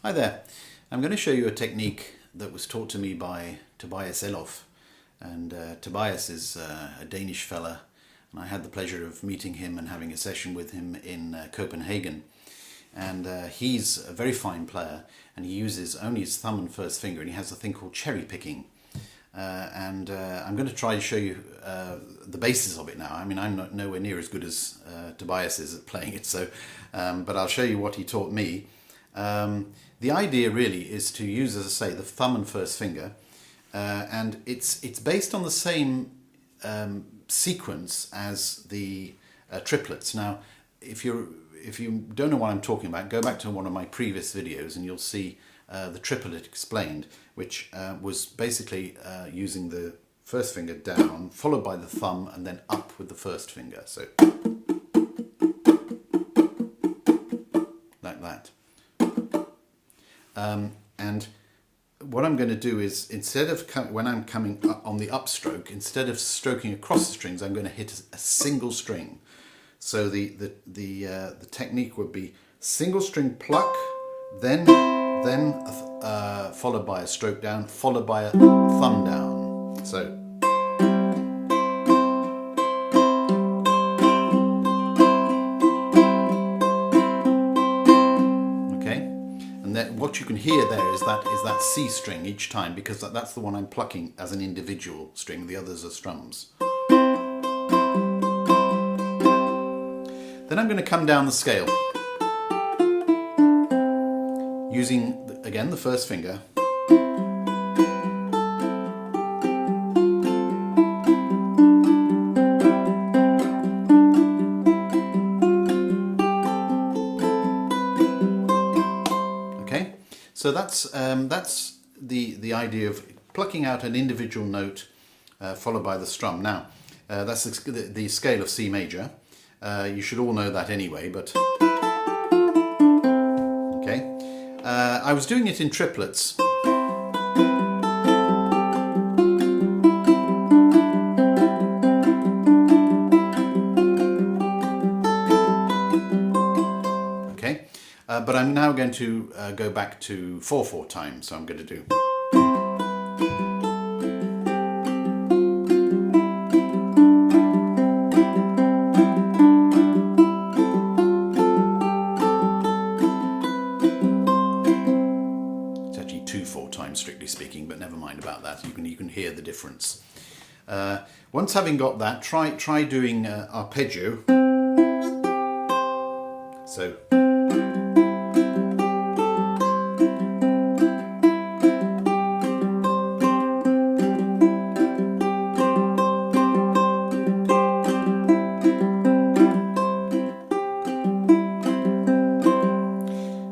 Hi there. I'm going to show you a technique that was taught to me by Tobias Elof. And Tobias is a Danish fella, and I had the pleasure of meeting him and having a session with him in Copenhagen. And he's a very fine player, and he uses only his thumb and first finger, and he has a thing called cherry picking. I'm going to try to show you the basis of it now. I mean, I'm not nowhere near as good as Tobias is at playing it, so but I'll show you what he taught me. The idea really is to use, as I say, the thumb and first finger, and it's based on the same sequence as the triplets. Now, if you don't know what I'm talking about, go back to one of my previous videos and you'll see the triplet explained, which was basically using the first finger down, followed by the thumb, and then up with the first finger. So like that. And what I'm going to do is, instead of when I'm coming up on the upstroke, instead of stroking across the strings, I'm going to hit a single string. So the technique would be single string pluck, then followed by a stroke down, followed by a thumb down. So. What you can hear there is that C string each time, because that's the one I'm plucking as an individual string. The others are strums. Then I'm going to come down the scale using, again, the first finger. So that's the idea of plucking out an individual note followed by the strum. Now, that's the scale of C major. You should all know that anyway, but okay. I was doing it in triplets. But I'm now going to go back to 4/4 time, so I'm going to do. It's actually 2/4 time, strictly speaking, but never mind about that. You can hear the difference. Once having got that, try doing arpeggio. So.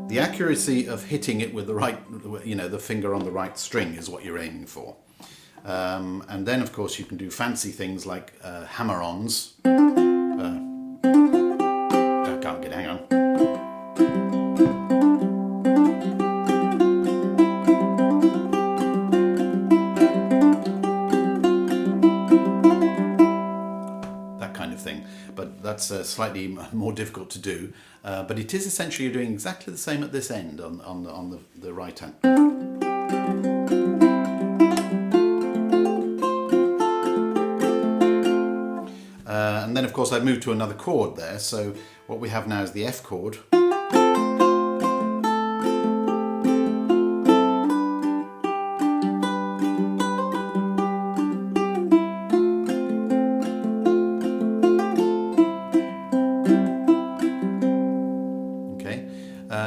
The accuracy of hitting it with the right, the finger on the right string is what you're aiming for. And then, of course, you can do fancy things like hammer-ons. I can't get, hang on. That kind of thing. But that's slightly more difficult to do. But it is essentially doing exactly the same at this end on the right hand. And then, of course, I've moved to another chord there. So what we have now is the F chord.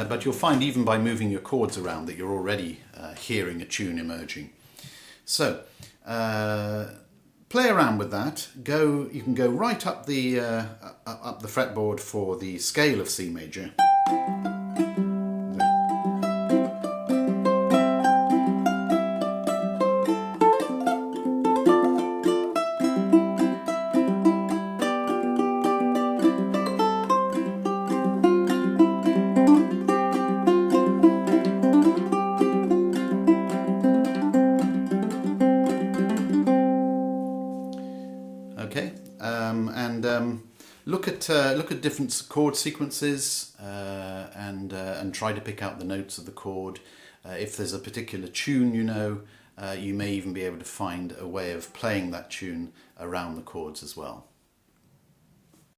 But you'll find even by moving your chords around that you're already hearing a tune emerging. So play around with that. You can go right up the fretboard for the scale of C major. look at different chord sequences and try to pick out the notes of the chord. If there's a particular tune you may even be able to find a way of playing that tune around the chords as well.